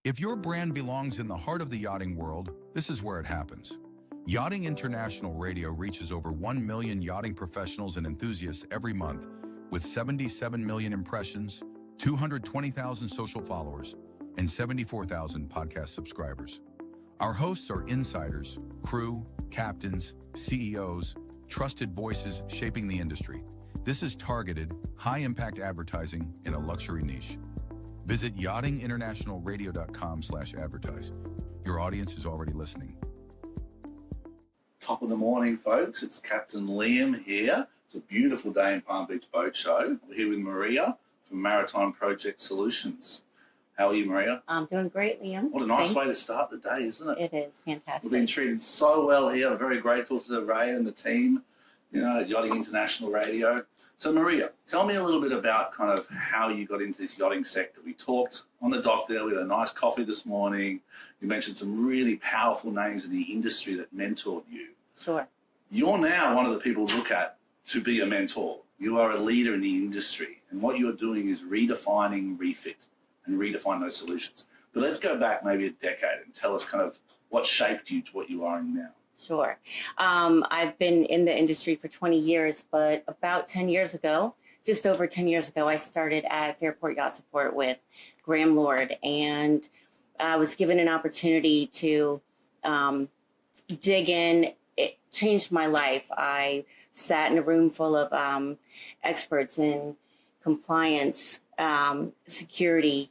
If your brand belongs in the heart of the yachting world, this is where it happens. Yachting International Radio reaches over 1 million yachting professionals and enthusiasts every month, with 77 million impressions, 220,000 social followers, and 74,000 podcast subscribers. Our hosts are insiders, crew, captains, CEOs, trusted voices shaping the industry. This is targeted, high-impact advertising in a luxury niche. Visit yachtinginternationalradio.com/advertise. Your audience is already listening. Top of the morning, folks. It's Captain Liam here. It's a beautiful day in Palm Beach Boat Show. We're here with Maria from Maritime Project Solutions. How are you, Maria? I'm doing great, Liam. What a nice way to start the day, isn't it? It is fantastic. We've been treated so well here. I'm very grateful to Ray and the team, at Yachting International Radio. So, Maria, tell me a little bit about kind of how you got into this yachting sector. We talked on the dock there. We had a nice coffee this morning. You mentioned some really powerful names in the industry that mentored you. Sure. You're now one of the people to look at to be a mentor. You are a leader in the industry, and what you're doing is redefining refit and redefine those solutions. But let's go back maybe a decade and tell us kind of what shaped you to what you are in now. Sure. I've been in the industry for 20 years, but about 10 years ago, just over 10 years ago, I started at Fairport Yacht Support with Graham Lord, and I was given an opportunity to dig in. It changed my life. I sat in a room full of experts in compliance, security,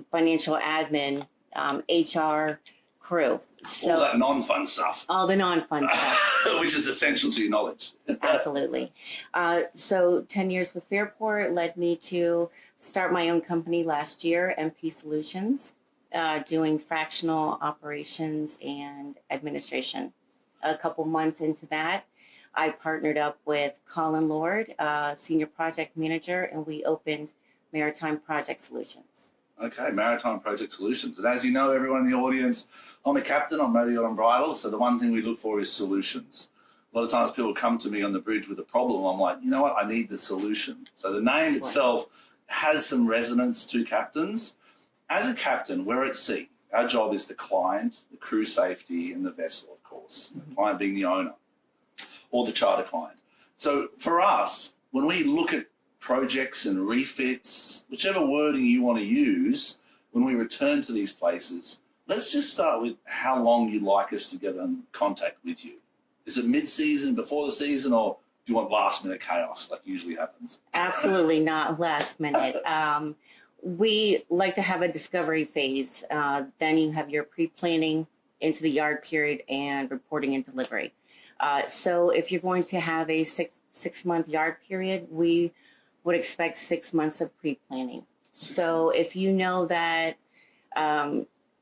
financial admin, HR, crew. So, all that non-fun stuff. All the non-fun stuff. Which is essential to your knowledge. Absolutely. So 10 years with Fairport led me to start my own company last year, MP Solutions, doing fractional operations and administration. A couple months into that, I partnered up with Colin Lord, Senior Project Manager, and we opened Maritime Project Solutions. Okay, Maritime Project Solutions. And as you know, everyone in the audience, I'm a captain on Motor Yacht and Bridal, so the one thing we look for is solutions. A lot of times people come to me on the bridge with a problem. I'm like, you know what, I need the solution. So the name itself has some resonance to captains. As a captain, we're at sea. Our job is the client, the crew safety, and the vessel, of course. The client being the owner or the charter client. So for us, when we look at projects and refits, whichever wording you want to use, when we return to these places, let's just start with how long you'd like us to get in contact with you. Is it mid-season, before the season, or do you want last-minute chaos like usually happens? Absolutely not last minute. We like to have a discovery phase. Then you have your pre-planning into the yard period and reporting and delivery. So if you're going to have a six-month yard period, we would expect 6 months of pre-planning. So if you know that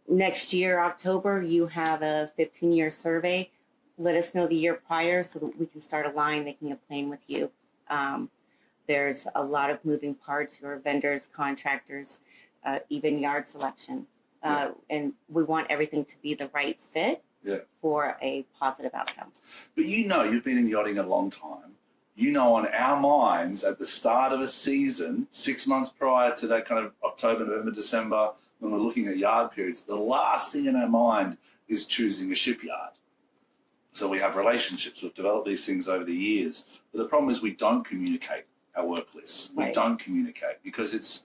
next year, October, you have a 15-year survey, let us know the year prior so that we can start a line making a plan with you. There's a lot of moving parts, your vendors, contractors, even yard selection. And we want everything to be the right fit for a positive outcome. But you've been in yachting a long time. On our minds at the start of a season, 6 months prior to that kind of October, November, December, when we're looking at yard periods, the last thing in our mind is choosing a shipyard. So we have relationships. We've developed these things over the years. But the problem is we don't communicate our work lists. We don't communicate because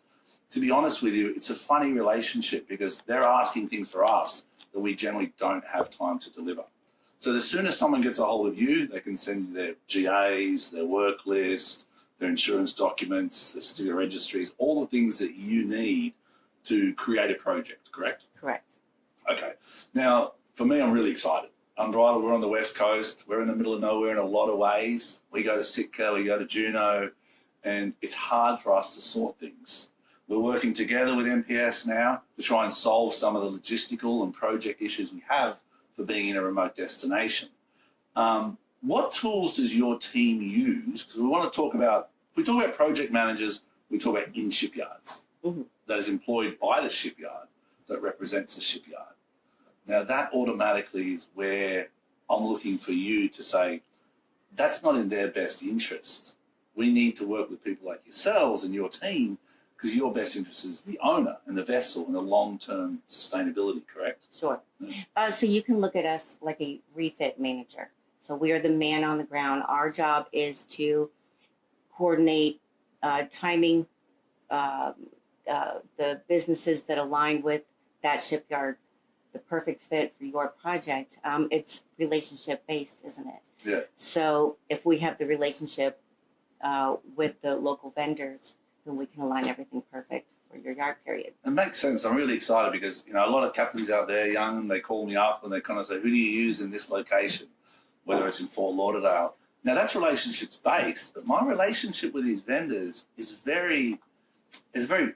to be honest with you, it's a funny relationship because they're asking things for us that we generally don't have time to deliver. So the sooner someone gets a hold of you, they can send you their GAs, their work list, their insurance documents, their certificate registries, all the things that you need to create a project, correct? Correct. Okay. Now, for me, I'm really excited. Unbridled, we're on the West Coast. We're in the middle of nowhere in a lot of ways. We go to Sitka, we go to Juneau, and it's hard for us to sort things. We're working together with MPS now to try and solve some of the logistical and project issues we have for being in a remote destination. What tools does your team use? Because we want to talk about, if we talk about project managers, we talk about in shipyards. That is employed by the shipyard, that represents the shipyard. Now that automatically is where I'm looking for you to say, that's not in their best interest. We need to work with people like yourselves and your team because your best interest is the owner and the vessel and the long-term sustainability, correct? Sure. So you can look at us like a refit manager. So we are the man on the ground. Our job is to coordinate timing, the businesses that align with that shipyard, the perfect fit for your project. It's relationship based, isn't it? Yeah. So if we have the relationship with the local vendors, then we can align everything perfect for your yard period. It makes sense. I'm really excited because, a lot of captains out there, young, they call me up and they kind of say, who do you use in this location, whether it's in Fort Lauderdale? Now, that's relationships based, but my relationship with these vendors is very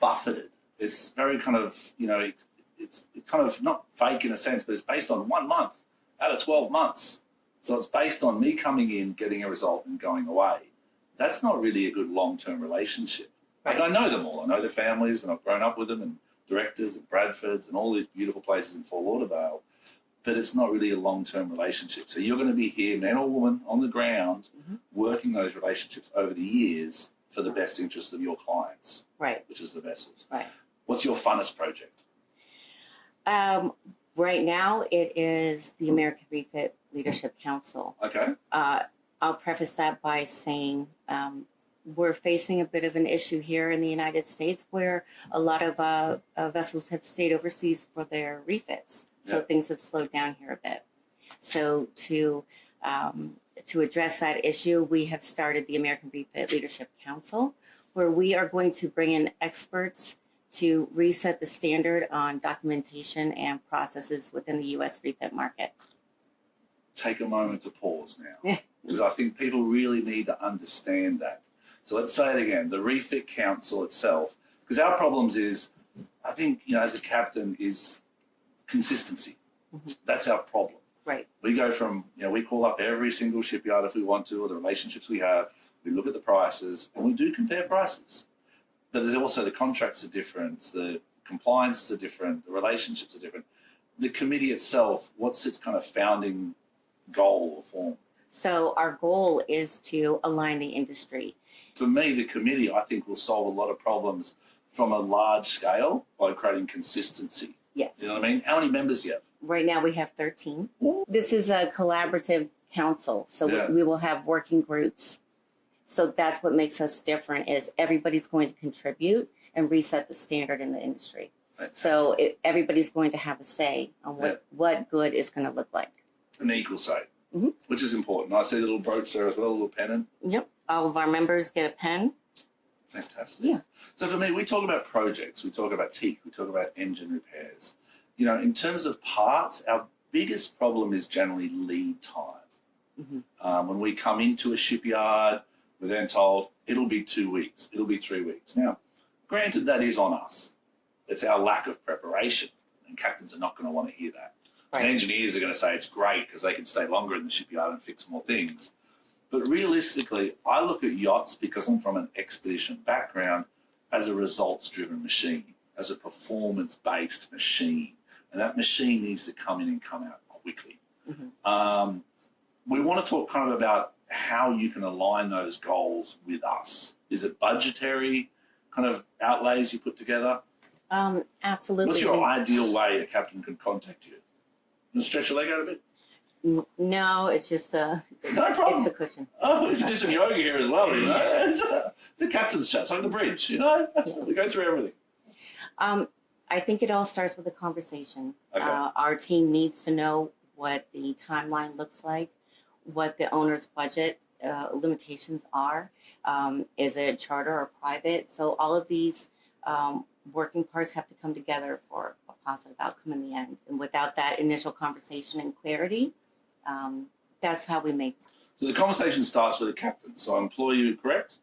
buffeted. It's very kind of, it's kind of not fake in a sense, but it's based on 1 month out of 12 months. So it's based on me coming in, getting a result and going away. That's not really a good long-term relationship. Right. Like, I know them all. I know their families and I've grown up with them and directors and Bradfords and all these beautiful places in Fort Lauderdale, but it's not really a long-term relationship. So you're going to be here, man or woman, on the ground, working those relationships over the years for the best interest of your clients, Right. which is the vessels. Right. What's your funnest project? Right now, it is the American Refit Leadership Council. Okay. I'll preface that by saying we're facing a bit of an issue here in the United States where a lot of vessels have stayed overseas for their refits. So things have slowed down here a bit. So to address that issue, we have started the American Refit Leadership Council, where we are going to bring in experts to reset the standard on documentation and processes within the U.S. refit market. Take a moment to pause now, because I think people really need to understand that. So let's say it again, the Refit Council itself, because our problems is, I think, as a captain, is consistency. That's our problem. Right. We go from, we call up every single shipyard if we want to, or the relationships we have, we look at the prices, and we do compare prices. But there's also the contracts are different, the compliances are different, the relationships are different. The committee itself, what's its kind of founding goal or form? So our goal is to align the industry. For me, the committee, I think, will solve a lot of problems from a large scale by creating consistency. Yes. You know what I mean? How many members do you have? Right now we have 13. Ooh. This is a collaborative council, so we will have working groups. So that's what makes us different is everybody's going to contribute and reset the standard in the industry. Fantastic. So everybody's going to have a say on what good is going to look like. An equal say, which is important. I see a little brooch there as well, a little pennant. Yep. All of our members get a pen. Fantastic. Yeah. So for me, we talk about projects, we talk about teak, we talk about engine repairs. In terms of parts, our biggest problem is generally lead time. When we come into a shipyard, we're then told it'll be 2 weeks, it'll be 3 weeks. Now, granted, that is on us. It's our lack of preparation, and captains are not going to want to hear that. Right. And engineers are going to say it's great because they can stay longer in the shipyard and fix more things. But realistically, I look at yachts because I'm from an expedition background as a results-driven machine, as a performance-based machine. And that machine needs to come in and come out quickly. We want to talk kind of about how you can align those goals with us. Is it budgetary kind of outlays you put together? Absolutely. What's your ideal way a captain can contact you? You want to stretch your leg out a bit? No, it's just No problem. It's a cushion. Oh, we should do some yoga here as well. It's a captain's chat. It's like the bridge, We go through everything. I think it all starts with a conversation. Okay. Our team needs to know what the timeline looks like, what the owner's budget limitations are. Is it charter or private? So all of these working parts have to come together for a positive outcome in the end. And without that initial conversation and clarity, that's how we make. So the conversation starts with a captain. So I employ you, correct?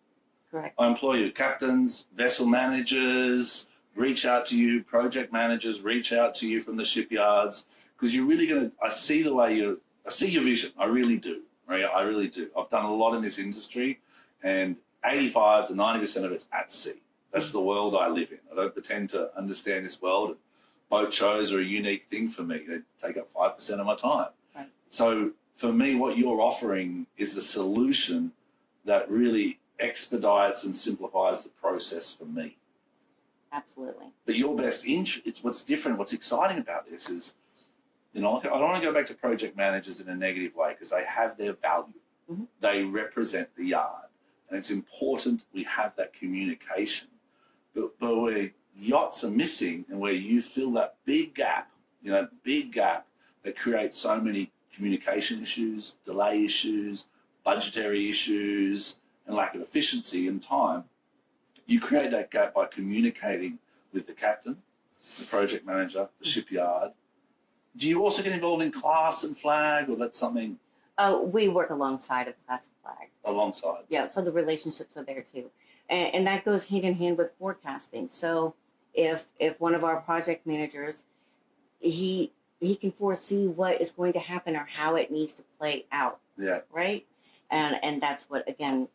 Correct. I employ you, captains, vessel managers, reach out to you, project managers, reach out to you from the shipyards, because you're really going to, I see your vision. I really do, Maria. I really do. I've done a lot in this industry, and 85 to 90% of it's at sea. That's the world I live in. I don't pretend to understand this world. Boat shows are a unique thing for me. They take up 5% of my time. Right. So for me, what you're offering is a solution that really expedites and simplifies the process for me. Absolutely. But your best interest, it's what's different, what's exciting about this is, I don't want to go back to project managers in a negative way because they have their value. Mm-hmm. They represent the yard. And it's important we have that communication. But where yachts are missing and where you fill that big gap that creates so many communication issues, delay issues, budgetary issues, and lack of efficiency and time, you create that gap by communicating with the captain, the project manager, the shipyard. Do you also get involved in class and flag, or that's something? We work alongside of class and flag. Alongside? Yeah, so the relationships are there too. And that goes hand in hand with forecasting. So if one of our project managers, he can foresee what is going to happen or how it needs to play out. Yeah. Right? And that's what, again,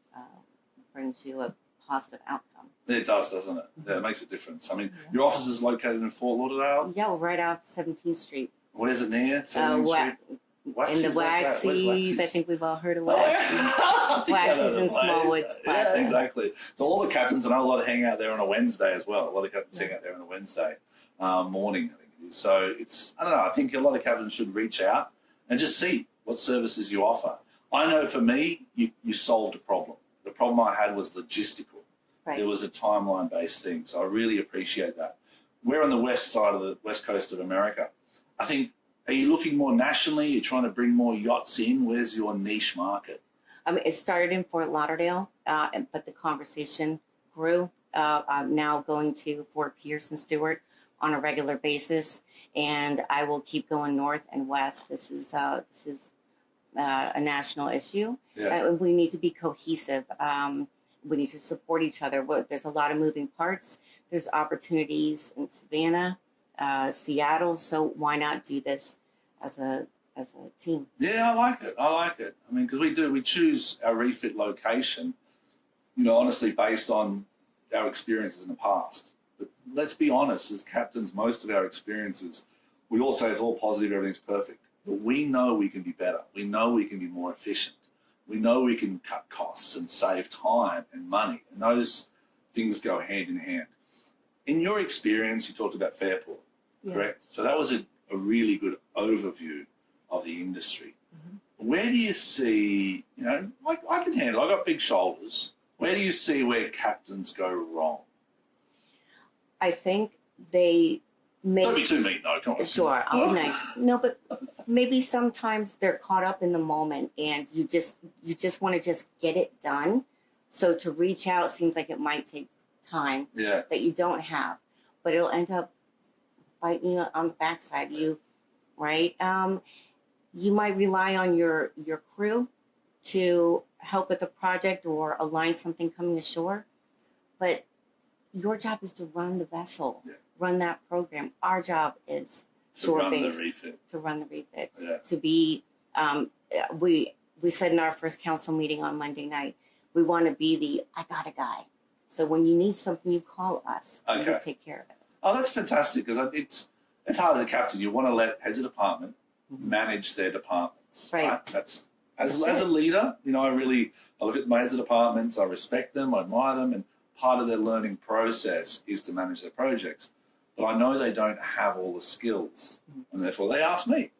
brings you a positive outcome. It does, doesn't it? Yeah, it makes a difference. I mean, your office is located in Fort Lauderdale? Yeah, we're right off 17th Street. Where's it near? 17th Street? In the Waxies. I think we've all heard of Waxies. Waxies and Smallwoods Plaza. Yeah, exactly. So all the captains, I know a lot of hang out there on a Wednesday as well. A lot of captains hang out there on a Wednesday morning, I think it is. So it's, I don't know, I think a lot of captains should reach out and just see what services you offer. I know for me, you solved a problem. The problem I had was logistical. Right. It was a timeline-based thing. So I really appreciate that. We're on the west coast of America. I think, are you looking more nationally? You're trying to bring more yachts in? Where's your niche market? It started in Fort Lauderdale, but the conversation grew. I'm now going to Fort Pierce and Stewart on a regular basis, and I will keep going north and west. This is a national issue. Yeah. We need to be cohesive. We need to support each other. There's a lot of moving parts. There's opportunities in Savannah, Seattle. So why not do this as a team? Yeah, I like it. I mean, because we choose our refit location, honestly, based on our experiences in the past. But let's be honest, as captains, most of our experiences, we all say it's all positive, everything's perfect. But we know we can be better. We know we can be more efficient. We know we can cut costs and save time and money. And those things go hand in hand. In your experience, you talked about Fairport, correct? So that was a really good overview of the industry. Mm-hmm. Where do you see, I can handle, I've got big shoulders. Where do you see where captains go wrong? I think they don't be too mean, though. Come on. Sure, I'll be nice. No, but maybe sometimes they're caught up in the moment, and you just want to just get it done. So to reach out seems like it might take time that you don't have, but it'll end up biting you on the backside. Right? You might rely on your crew to help with a project or align something coming ashore, but your job is to run the vessel. Yeah. Run that program. Our job is to run the refit. Yeah. To be, we said in our first council meeting on Monday night, we want to be the I got a guy. So when you need something, you call us. Okay. And we'll take care of it. Oh, that's fantastic, because it's hard as a captain. You want to let heads of department manage their departments. Right. That's as a leader. I look at my heads of departments. I respect them. I admire them, and part of their learning process is to manage their projects. But I know they don't have all the skills, and therefore they ask me.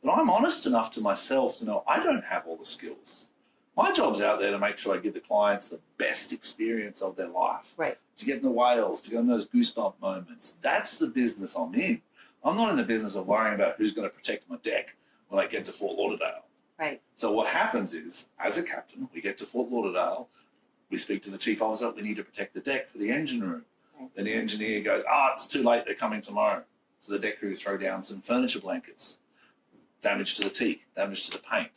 But I'm honest enough to myself to know I don't have all the skills. My job's out there to make sure I give the clients the best experience of their life. Right. To get in the whales, to get in those goosebump moments. That's the business I'm in. I'm not in the business of worrying about who's going to protect my deck when I get to Fort Lauderdale. Right. So what happens is, as a captain, we get to Fort Lauderdale, we speak to the chief officer, we need to protect the deck for the engine room. Then the engineer goes, it's too late, they're coming tomorrow. So the deck crew throw down some furniture blankets, damage to the teak, damage to the paint.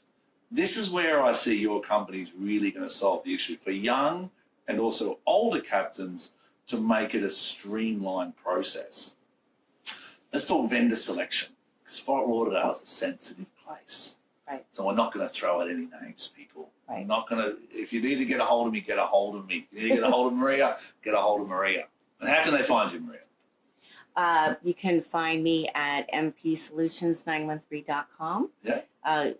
This is where I see your company's really going to solve the issue for young and also older captains to make it a streamlined process. Let's talk vendor selection, because Fort Lauderdale is a sensitive place. Right. So we're not going to throw out any names, people. Right. I'm not going to, if you need to get a hold of me, get a hold of me. If you need to get a hold of Maria, get a hold of Maria. And how can they find you, Maria? You can find me at mpsolutions913.com. Yeah.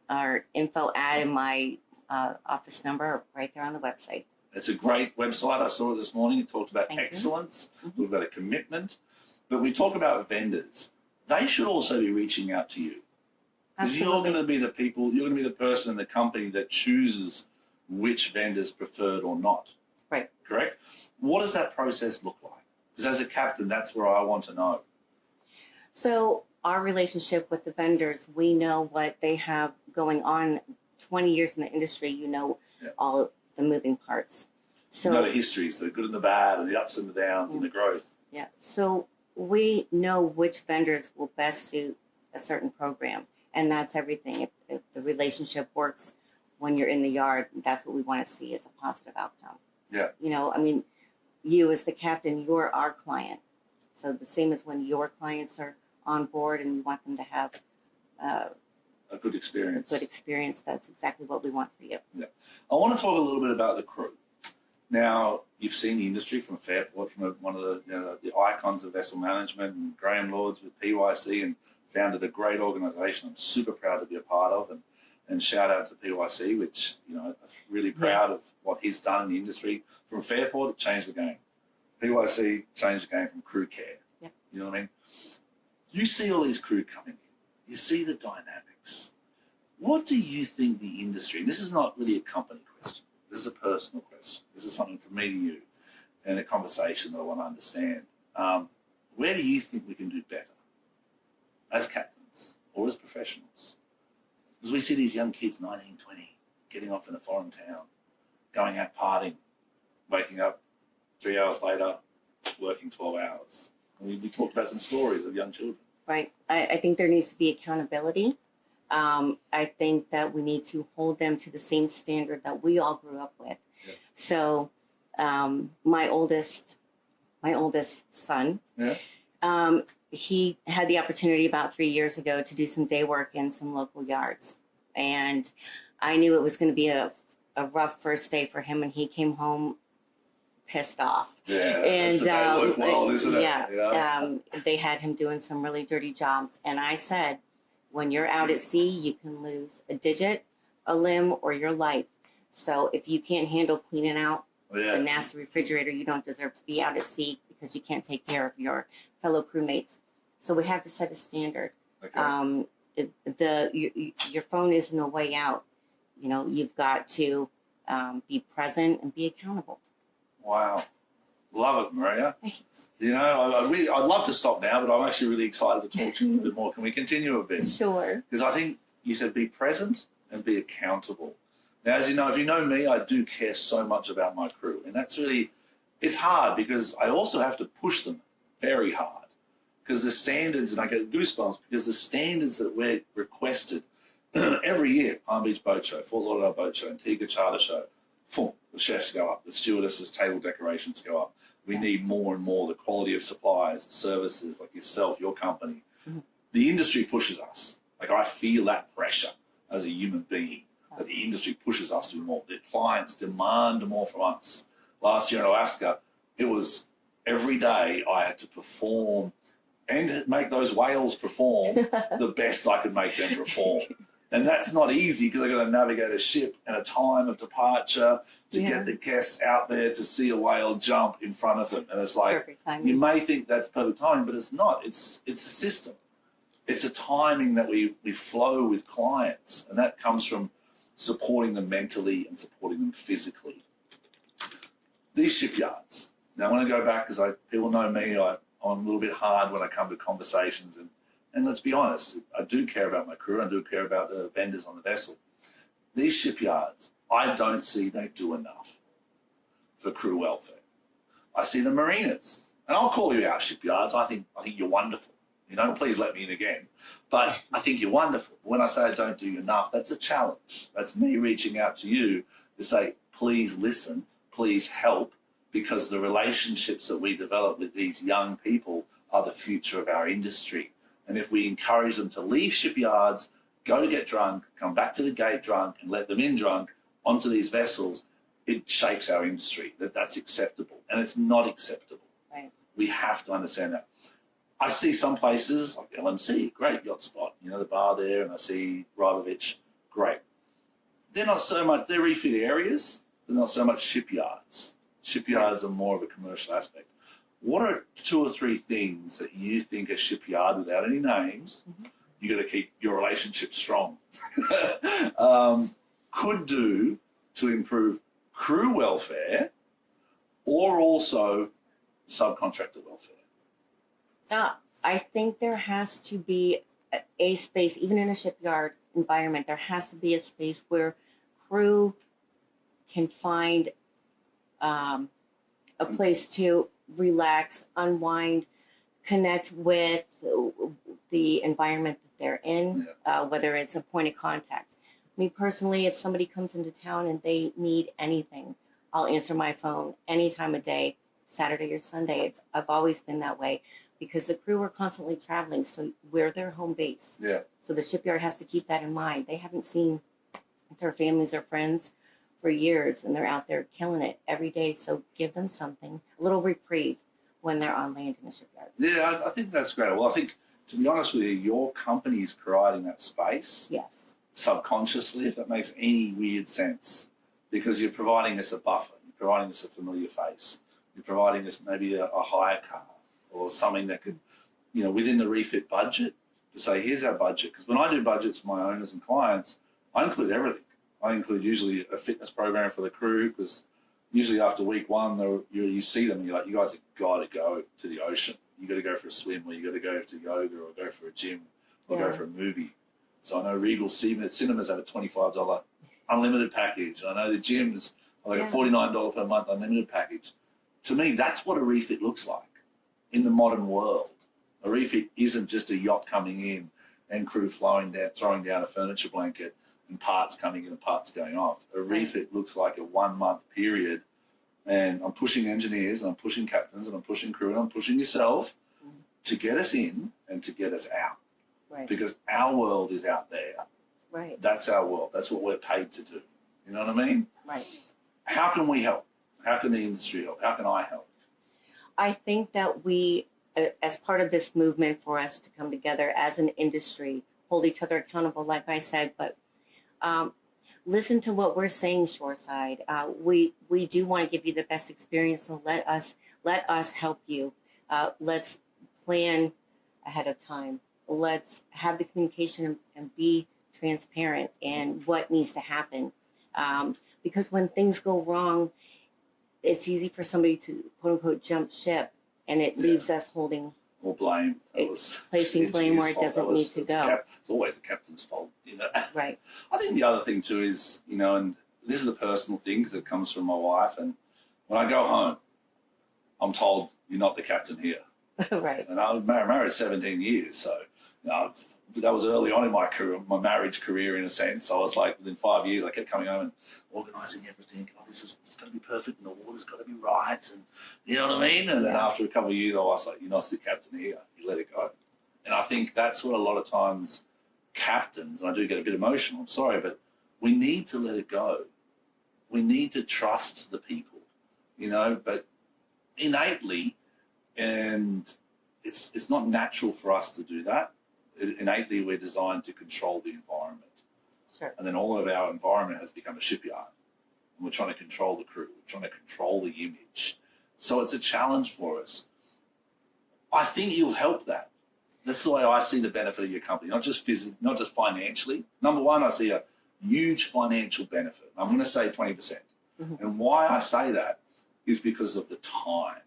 Our info ad and my office number are right there on the website. It's a great website. I saw it this morning. It talked about Thank you. excellence, talked about a commitment. But we talk about vendors. They should also be reaching out to you. Because you're going to be the people, you're going to be the person in the company that chooses which vendors preferred or not. Right. Correct? What does that process look like? Because as a captain, that's where I want to know. So our relationship with the vendors, we know what they have going on. 20 years in the industry, you know all the moving parts. So You know the histories, the good and the bad, and the ups and the downs and the growth. Yeah. So we know which vendors will best suit a certain program. And that's everything. If the relationship works when you're in the yard, that's what we want to see as a positive outcome. Yeah. You know, I mean, you as the captain, you're our client. So the same as when your clients are on board and you want them to have A good experience. a good experience, that's exactly what we want for you. Yeah. I want to talk a little bit about the crew. Now, you've seen the industry from Fairport, from one of the icons of vessel management, and Graham Lords with PYC, and founded a great organisation I'm super proud to be a part of, and shout out to PYC, which, you know, I'm really proud of what he's done in the industry. From Fairport, it changed the game. PYC changed the game from crew care. Yeah. You know what I mean? You see all these crew coming in. You see the dynamics. What do you think the industry, and this is not really a company question, this is a personal question. This is something from me to you and a conversation that I want to understand. Where do you think we can do better as captains or as professionals? Because we see these young kids, 19, 20, getting off in a foreign town, going out partying, waking up 3 hours later, working 12 hours. We talked about some stories of young children. Right. I think there needs to be accountability. I think that we need to hold them to the same standard that we all grew up with. Yeah. So my oldest son, he had the opportunity about 3 years ago to do some day work in some local yards. And I knew it was going to be a rough first day for him, and he came home pissed off. Yeah, and that's the day world, isn't it? Yeah, they had him doing some really dirty jobs. And I said, when you're out at sea, you can lose a digit, a limb, or your life. So if you can't handle cleaning out the nasty refrigerator, you don't deserve to be out at sea because you can't take care of your fellow crewmates. So we have to set a standard. Okay. Your phone isn't a way out. You know, you've got to be present and be accountable. Wow. Love it, Maria. You know, I'd love to stop now, but I'm actually really excited to talk to you a bit more. Can we continue a bit? Sure. Because I think you said be present and be accountable. Now, as you know, if you know me, I do care so much about my crew. And that's really, it's hard because I also have to push them very hard. Because the standards, and I get goosebumps, because the standards that we're requested every year, Palm Beach Boat Show, Fort Lauderdale Boat Show, Antigua Charter Show, the chefs go up, the stewardesses' table decorations go up. We need more and more the quality of supplies, services, like yourself, your company. Mm-hmm. The industry pushes us. Like, I feel that pressure as a human being, that the industry pushes us to do more. The clients demand more from us. Last year in Alaska, it was every day I had to perform and make those whales perform the best I could make them perform. And that's not easy because I've got to navigate a ship and a time of departure to get the guests out there to see a whale jump in front of them. And it's like, you may think that's perfect timing, but it's not. It's a system. It's a timing that we flow with clients. And that comes from supporting them mentally and supporting them physically. These shipyards. Now, I want to go back because people know me. I'm a little bit hard when I come to conversations. And let's be honest, I do care about my crew. I do care about the vendors on the vessel. These shipyards, I don't see they do enough for crew welfare. I see the marinas, and I'll call you out, shipyards. I think you're wonderful. You know, please let me in again. But I think you're wonderful. When I say I don't do enough, that's a challenge. That's me reaching out to you to say, please listen, please help, because the relationships that we develop with these young people are the future of our industry. And if we encourage them to leave shipyards, go get drunk, come back to the gate drunk, and let them in drunk onto these vessels, it shapes our industry, that's acceptable. And it's not acceptable. Right. We have to understand that. I see some places like LMC, great yacht spot, you know, the bar there, and I see Rybovich, great. They're not so much, they're refit areas, but but not so much shipyards. Shipyards are more of a commercial aspect. What are 2 or 3 things that you think a shipyard, without any names, you got to keep your relationship strong, could do to improve crew welfare or also subcontractor welfare? I think there has to be a space, even in a shipyard environment, there has to be a space where crew can find a place to relax, unwind, connect with the environment that they're in, whether it's a point of contact. Me personally, if somebody comes into town and they need anything, I'll answer my phone any time of day, Saturday or Sunday. I've always been that way because the crew are constantly traveling, so we're their home base. Yeah. So the shipyard has to keep that in mind. They haven't seen their families or friends for years, and they're out there killing it every day. So give them something, a little reprieve when they're on land in a shipyard. Yeah, I think that's great. Well, I think, to be honest with you, your company is providing that space. Yes. Subconsciously, if that makes any weird sense, because you're providing us a buffer, you're providing us a familiar face, you're providing us maybe a hire car or something that could, within the refit budget, to say, here's our budget. Because when I do budgets for my owners and clients, I include everything. I include usually a fitness program for the crew, because usually after week 1, you see them and you're like, you guys have got to go to the ocean. You got to go for a swim, or you got to go to yoga, or go for a gym, or go for a movie. So I know Regal Cinemas have a $25 unlimited package. I know the gyms are like a $49 per month unlimited package. To me, that's what a refit looks like in the modern world. A refit isn't just a yacht coming in and crew throwing down a furniture blanket and parts coming in and parts going off. A refit looks like a 1-month period, and I'm pushing engineers and I'm pushing captains and I'm pushing crew and I'm pushing yourself to get us in and to get us out. Right. Because our world is out there. Right. That's our world. That's what we're paid to do. You know what I mean? Right. How can we help? How can the industry help? How can I help? I think that we, as part of this movement for us to come together as an industry, hold each other accountable, like I said, but listen to what we're saying, Shoreside. We do want to give you the best experience, so let us help you. Let's plan ahead of time. Let's have the communication and be transparent in what needs to happen. Because when things go wrong, it's easy for somebody to, quote unquote, jump ship, and it leaves us holding or blame. Placing blame where it doesn't need to go. It's always the captain's fault, Right. I think the other thing too is, and this is a personal thing that comes from my wife, and when I go home, I'm told, you're not the captain here. Right. And I was married 17 years, so that was early on in my career, my marriage career, in a sense. I was like, within 5 years, I kept coming home and organising everything. Oh, it's got to be perfect, and the water's got to be right, and you know what I mean? And then after a couple of years, I was like, you're not the captain here. You let it go. And I think that's what a lot of times captains, and I do get a bit emotional, I'm sorry, but we need to let it go. We need to trust the people, but innately, and it's not natural for us to do that. Innately, we're designed to control the environment. Sure. And then all of our environment has become a shipyard. And we're trying to control the crew. We're trying to control the image. So it's a challenge for us. I think you'll help that. That's the way I see the benefit of your company, not just physically, not just financially. Number one, I see a huge financial benefit. I'm going to say 20%. Mm-hmm. And why I say that is because of the time.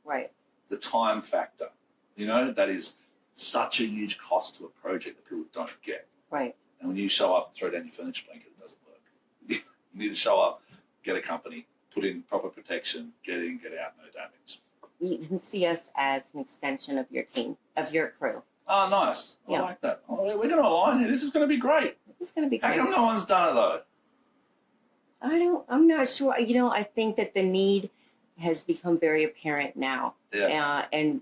Right. The time factor. That is such a huge cost to a project that people don't get. Right. And when you show up and throw down your furniture blanket, it doesn't work. You need to show up, get a company, put in proper protection, get in, get out, no damage. You can see us as an extension of your team, of your crew. Oh, nice. I like that. Oh, we're going to align here. This is going to be great. It's going to be great. How come no one's done it, though? I'm not sure. I think that the need has become very apparent now. Yeah. And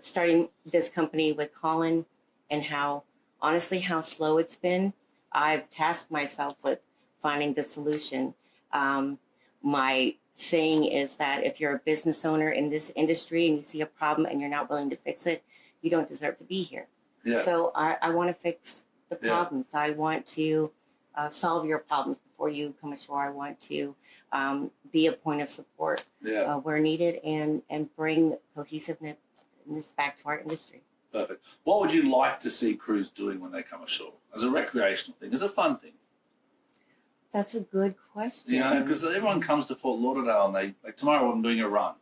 starting this company with Colin, and how slow it's been, I've tasked myself with finding the solution. My saying is that if you're a business owner in this industry and you see a problem and you're not willing to fix it, you don't deserve to be here. Yeah. So I want to fix the problems. I want to solve your problems before you come ashore. I want to be a point of support where needed and bring cohesiveness back to our industry. Perfect. What would you like to see crews doing when they come ashore? As a recreational thing, as a fun thing? That's a good question. You know, because everyone comes to Fort Lauderdale and they tomorrow I'm doing a run.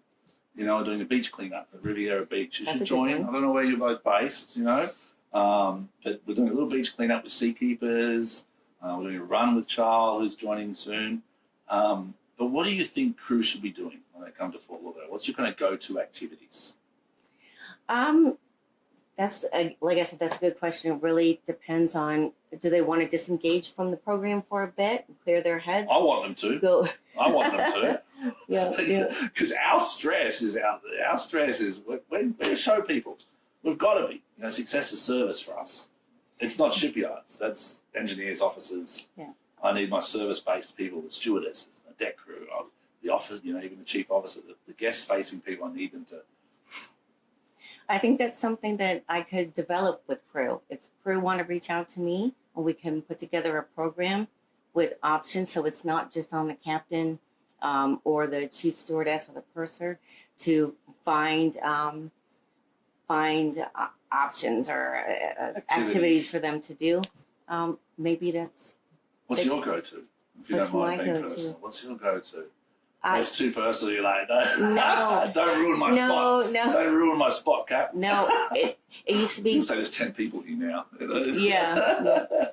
You know, we're doing a beach cleanup at Riviera Beach. You should join in. I don't know where you're both based, you know, but we're doing a little beach cleanup with seakeepers. We're doing a run with Charles, who's joining soon. But what do you think crews should be doing when they come to Fort Lauderdale? What's your kind of go-to activities? That's like I said, that's a good question. It really depends on, do they want to disengage from the program for a bit and clear their heads? I want them to. Go. I want them to. Yeah. Because our stress is out there. Our stress is we're show people. We've got to be. You know, success is service for us. It's not shipyards. That's engineers, officers. Yeah. I need my service-based people, the stewardesses, the deck crew, the office. You know, even the chief officer, the guest-facing people. I need them to. I think that's something that I could develop with crew. If crew want to reach out to me, and we can put together a program with options, so it's not just on the captain or the chief stewardess or the purser to find options or activities for them to do. Maybe that's. What's your go-to? If you don't mind being personal, what's your go-to? That's too personal. You're like, no, don't ruin my spot. No, don't ruin my spot, Cap. No, it used to be. You can say there's 10 people here now. Yeah.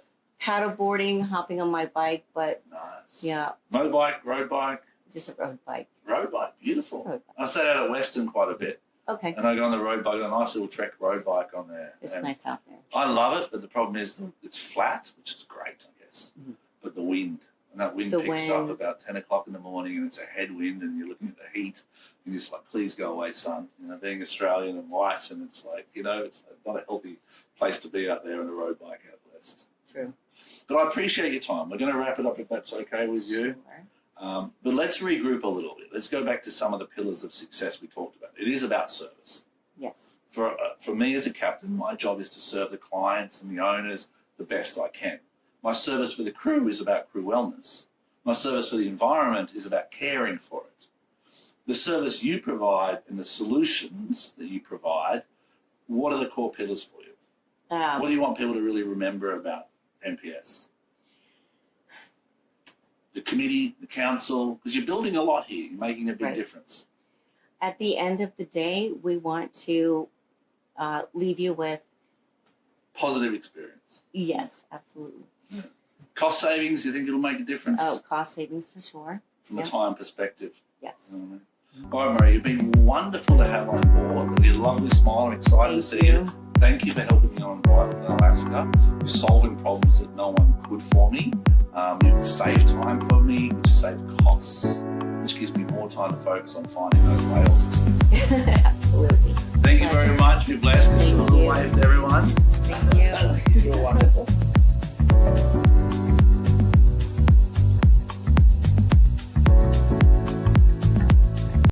Paddleboarding, hopping on my bike, but nice. Yeah. Motorbike, road bike. Just a road bike. Road bike, beautiful. Road bike. I stayed out at Western quite a bit. Okay. And I go on the road bike, a nice little Trek road bike on there. It's nice out there. I love it, but the problem is it's flat, which is great, I guess. Mm-hmm. But the wind. And that wind picks up about 10 o'clock in the morning and it's a headwind and you're looking at the heat and you're just like, please go away, son. You know, being Australian and white and it's like, you know, it's not a healthy place to be out there on a road bike out west. True. But I appreciate your time. We're going to wrap it up if that's okay with you. Sure. But let's regroup a little bit. Let's go back to some of the pillars of success we talked about. It is about service. Yes. For me as a captain, my job is to serve the clients and the owners the best I can. My service for the crew is about crew wellness. My service for the environment is about caring for it. The service you provide and the solutions that you provide, what are the core pillars for you? What do you want people to really remember about NPS? The committee, the council, because you're building a lot here. You're making a big difference. At the end of the day, we want to leave you with positive experience. Yes, absolutely. Yeah. Cost savings, you think it'll make a difference? Oh, cost savings for sure. From a time perspective. Yes. All right, Maria, you've been wonderful to have on board. With your lovely smile, I'm excited to see you. Thank you for helping me on Bridal in Alaska. You're solving problems that no one could for me. You've saved time for me, which has saved costs, which gives me more time to focus on finding those whales. Absolutely.